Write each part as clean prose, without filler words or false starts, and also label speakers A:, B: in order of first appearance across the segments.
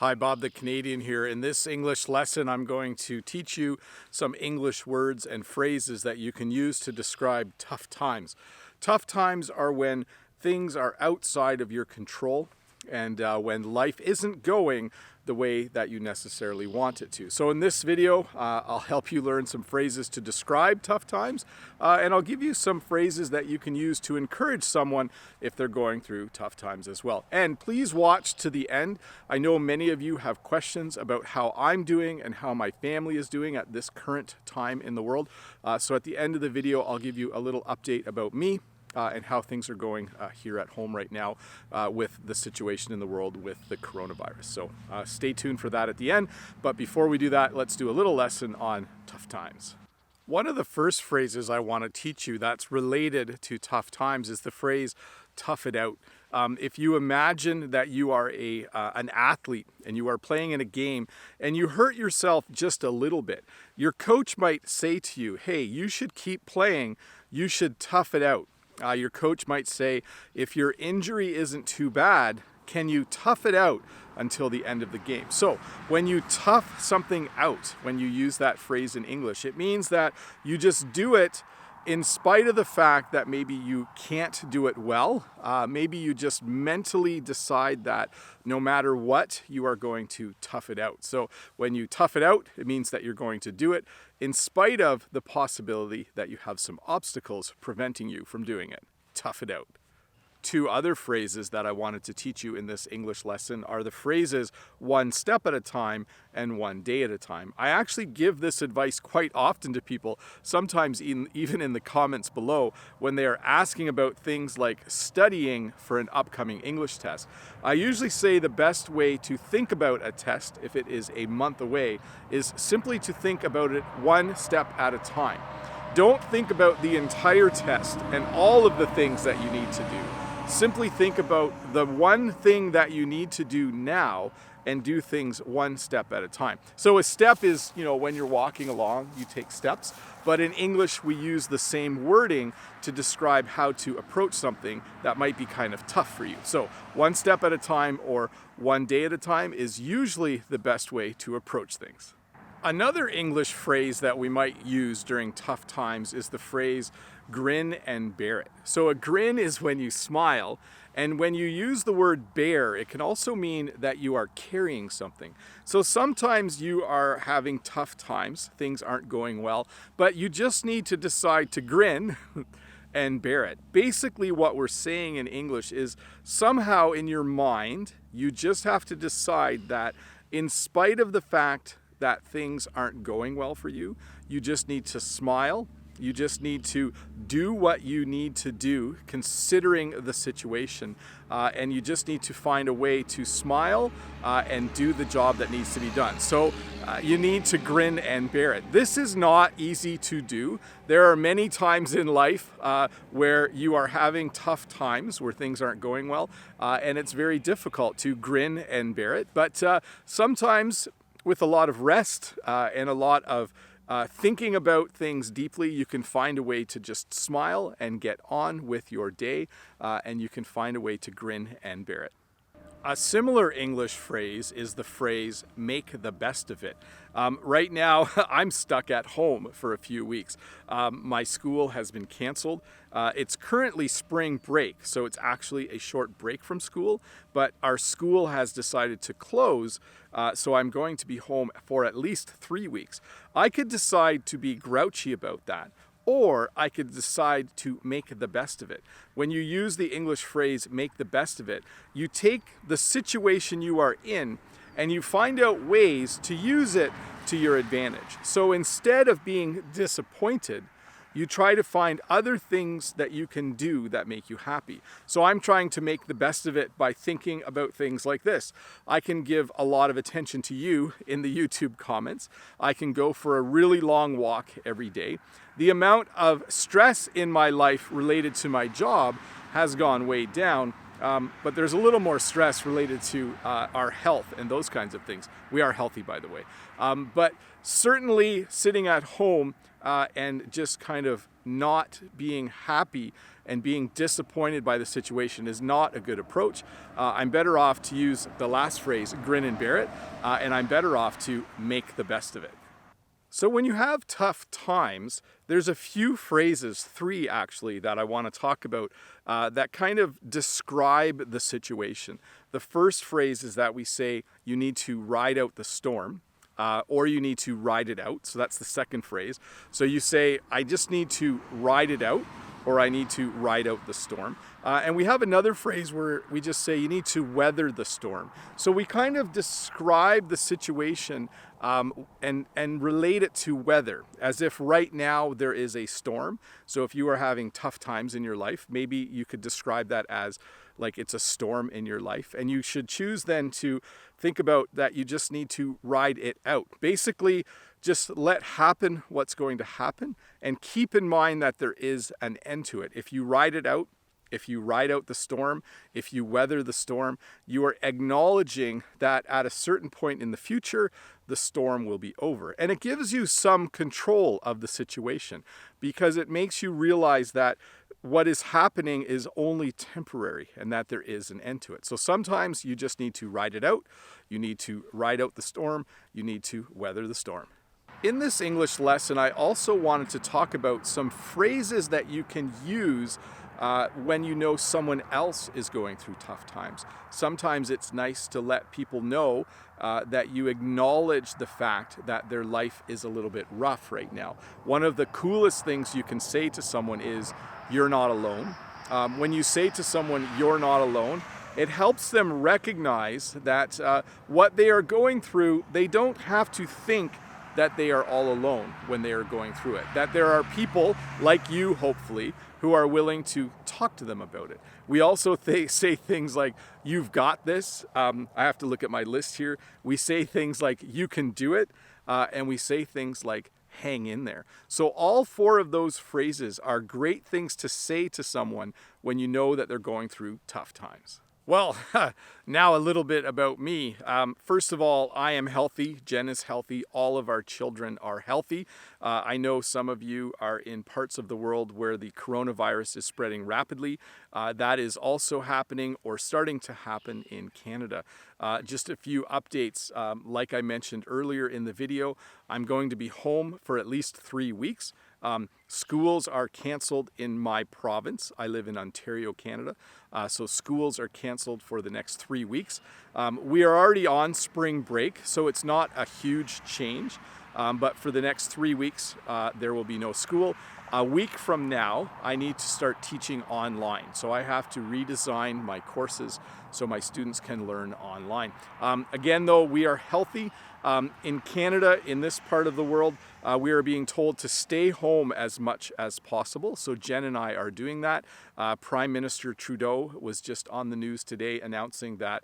A: Hi, Bob the Canadian here. In this English lesson, I'm going to teach you some English words and phrases that you can use to describe tough times. Tough times are when things are outside of your control and when life isn't going the way that you necessarily want it to. So in this video, I'll help you learn some phrases to describe tough times, and I'll give you some phrases that you can use to encourage someone if they're going through tough times as well. And please watch to the end. I know many of you have questions about how I'm doing and how my family is doing at this current time in the world. So at the end of the video, I'll give you a little update about me and how things are going here at home right now with the situation in the world with the coronavirus. So stay tuned for that at the end. But before we do that, let's do a little lesson on tough times. One of the first phrases I want to teach you that's related to tough times is the phrase, tough it out. If you imagine that you are an athlete and you are playing in a game and you hurt yourself just a little bit, your coach might say to you, hey, you should keep playing, you should tough it out. Your coach might say, if your injury isn't too bad, can you tough it out until the end of the game? So when you tough something out, when you use that phrase in English, it means that you just do it in spite of the fact that maybe you can't do it well. Maybe you just mentally decide that no matter what, you are going to tough it out. So when you tough it out, it means that you're going to do it in spite of the possibility that you have some obstacles preventing you from doing it. Tough it out. Two other phrases that I wanted to teach you in this English lesson are the phrases one step at a time and one day at a time. I actually give this advice quite often to people, sometimes even in the comments below, when they are asking about things like studying for an upcoming English test. I usually say the best way to think about a test, if it is a month away, is simply to think about it one step at a time. Don't think about the entire test and all of the things that you need to do. Simply think about the one thing that you need to do now and do things one step at a time. So a step is, when you're walking along, you take steps. But in English, we use the same wording to describe how to approach something that might be kind of tough for you. So one step at a time or one day at a time is usually the best way to approach things. Another English phrase that we might use during tough times is the phrase grin and bear it. So a grin is when you smile, and when you use the word bear, it can also mean that you are carrying something. So sometimes you are having tough times, things aren't going well, but you just need to decide to grin and bear it. Basically what we're saying in English is somehow in your mind, you just have to decide that in spite of the fact that things aren't going well for you, you just need to smile. You just need to do what you need to do considering the situation, and you just need to find a way to smile and do the job that needs to be done. So you need to grin and bear it. This is not easy to do. There are many times in life where you are having tough times, where things aren't going well, and it's very difficult to grin and bear it. But sometimes with a lot of rest and a lot of thinking about things deeply, you can find a way to just smile and get on with your day, and you can find a way to grin and bear it. A similar English phrase is the phrase, make the best of it. Right now, I'm stuck at home for a few weeks. My school has been canceled. It's currently spring break, so it's actually a short break from school, but our school has decided to close, so I'm going to be home for at least 3 weeks. I could decide to be grouchy about that, or I could decide to make the best of it. When you use the English phrase, make the best of it, you take the situation you are in and you find out ways to use it to your advantage. So instead of being disappointed, you try to find other things that you can do that make you happy. So I'm trying to make the best of it by thinking about things like this. I can give a lot of attention to you in the YouTube comments. I can go for a really long walk every day. The amount of stress in my life related to my job has gone way down, but there's a little more stress related to our health and those kinds of things. We are healthy, by the way. But certainly sitting at home and just kind of not being happy and being disappointed by the situation is not a good approach. I'm better off to use the last phrase, grin and bear it, and I'm better off to make the best of it. So when you have tough times, there's a few phrases, 3 actually, that I want to talk about that kind of describe the situation. The first phrase is that we say you need to ride out the storm. Or you need to ride it out. So that's the second phrase. So you say, I just need to ride it out, or I need to ride out the storm. And we have another phrase where we just say you need to weather the storm. So we kind of describe the situation and relate it to weather, as if right now there is a storm. So if you are having tough times in your life, maybe you could describe that as like it's a storm in your life. And you should choose then to think about that you just need to ride it out. Basically, just let happen what's going to happen and keep in mind that there is an end to it. If you ride it out, if you ride out the storm, if you weather the storm, you are acknowledging that at a certain point in the future, the storm will be over. And it gives you some control of the situation because it makes you realize that what is happening is only temporary and that there is an end to it. So sometimes you just need to ride it out. You need to ride out the storm. You need to weather the storm. In this English lesson, I also wanted to talk about some phrases that you can use when you know someone else is going through tough times. Sometimes it's nice to let people know that you acknowledge the fact that their life is a little bit rough right now. One of the coolest things you can say to someone is, "You're not alone." When you say to someone, "You're not alone," it helps them recognize that what they are going through, they don't have to think that they are all alone when they are going through it. That there are people like you, hopefully, who are willing to talk to them about it. We also say things like, "You've got this." I have to look at my list here. We say things like, "You can do it," and we say things like, "Hang in there." So all 4 of those phrases are great things to say to someone when you know that they're going through tough times. Well, now a little bit about me. First of all, I am healthy. Jen is healthy. All of our children are healthy. I know some of you are in parts of the world where the coronavirus is spreading rapidly. That is also happening or starting to happen in Canada. Just a few updates. Like I mentioned earlier in the video, I'm going to be home for at least 3 weeks. Schools are canceled in my province. I live in Ontario, Canada. So schools are canceled for the next 3 weeks. We are already on spring break, so it's not a huge change. But for the next 3 weeks, there will be no school. A week from now, I need to start teaching online. So I have to redesign my courses so my students can learn online. Again, though, we are healthy. In Canada, in this part of the world, we are being told to stay home as much as possible. So Jen and I are doing that. Prime Minister Trudeau was just on the news today announcing that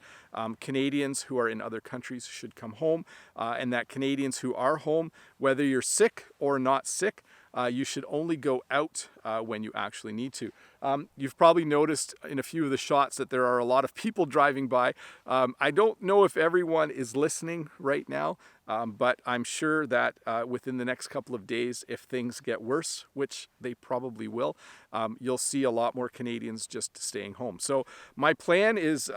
A: Canadians who are in other countries should come home, and that Canadians who are home, whether you're sick or not sick, you should only go out when you actually need to. You've probably noticed in a few of the shots that there are a lot of people driving by. I don't know if everyone is listening right now, but I'm sure that within the next couple of days, if things get worse, which they probably will, you'll see a lot more Canadians just staying home. So my plan is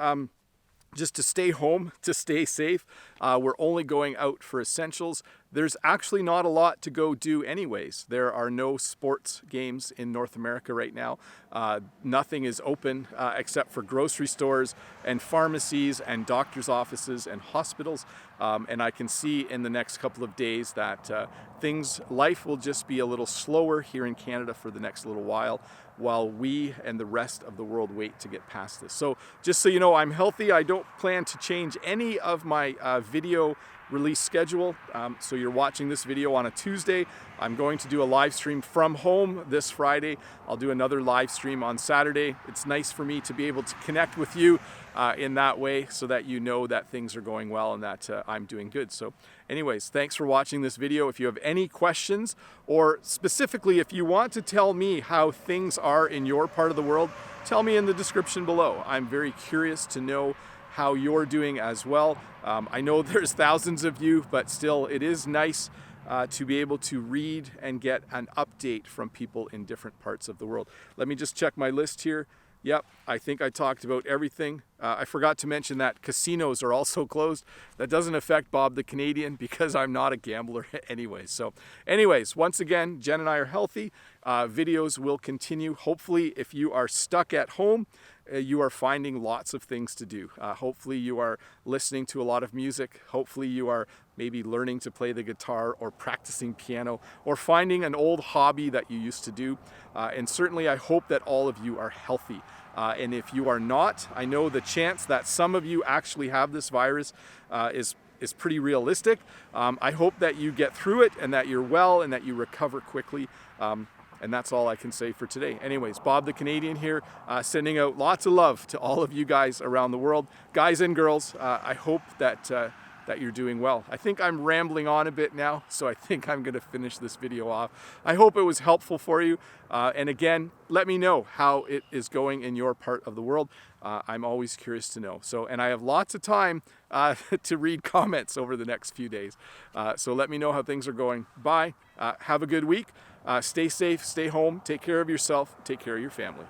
A: just to stay home, to stay safe. We're only going out for essentials. There's actually not a lot to go do anyways. There are no sports games in North America right now. Nothing is open except for grocery stores and pharmacies and doctor's offices and hospitals. And I can see in the next couple of days that life will just be a little slower here in Canada for the next little while we and the rest of the world wait to get past this. So just so you know, I'm healthy. I don't plan to change any of my video release schedule. So you're watching this video on a Tuesday. I'm going to do a live stream from home this Friday. I'll do another live stream on Saturday. It's nice for me to be able to connect with you in that way so that you know that things are going well and that I'm doing good. So anyways, thanks for watching this video. If you have any questions, or specifically if you want to tell me how things are in your part of the world, tell me in the description below. I'm very curious to know how you're doing as well. I know there's thousands of you, but still it is nice to be able to read and get an update from people in different parts of the world. Let me just check my list here. Yep, I think I talked about everything. I forgot to mention that casinos are also closed. That doesn't affect Bob the Canadian because I'm not a gambler anyway. So anyways, once again, Jen and I are healthy. Videos will continue. Hopefully, if you are stuck at home, you are finding lots of things to do. Hopefully you are listening to a lot of music. Hopefully you are maybe learning to play the guitar or practicing piano or finding an old hobby that you used to do. And certainly I hope that all of you are healthy. And if you are not, I know the chance that some of you actually have this virus is pretty realistic. I hope that you get through it and that you're well and that you recover quickly. And that's all I can say for today. Anyways, Bob the Canadian here, sending out lots of love to all of you guys around the world. Guys and girls, I hope that you're doing well. I think I'm rambling on a bit now, so I think I'm gonna finish this video off. I hope it was helpful for you. And again, let me know how it is going in your part of the world. I'm always curious to know. And I have lots of time to read comments over the next few days. So let me know how things are going. Bye. Have a good week. Stay safe, stay home, take care of yourself, take care of your family.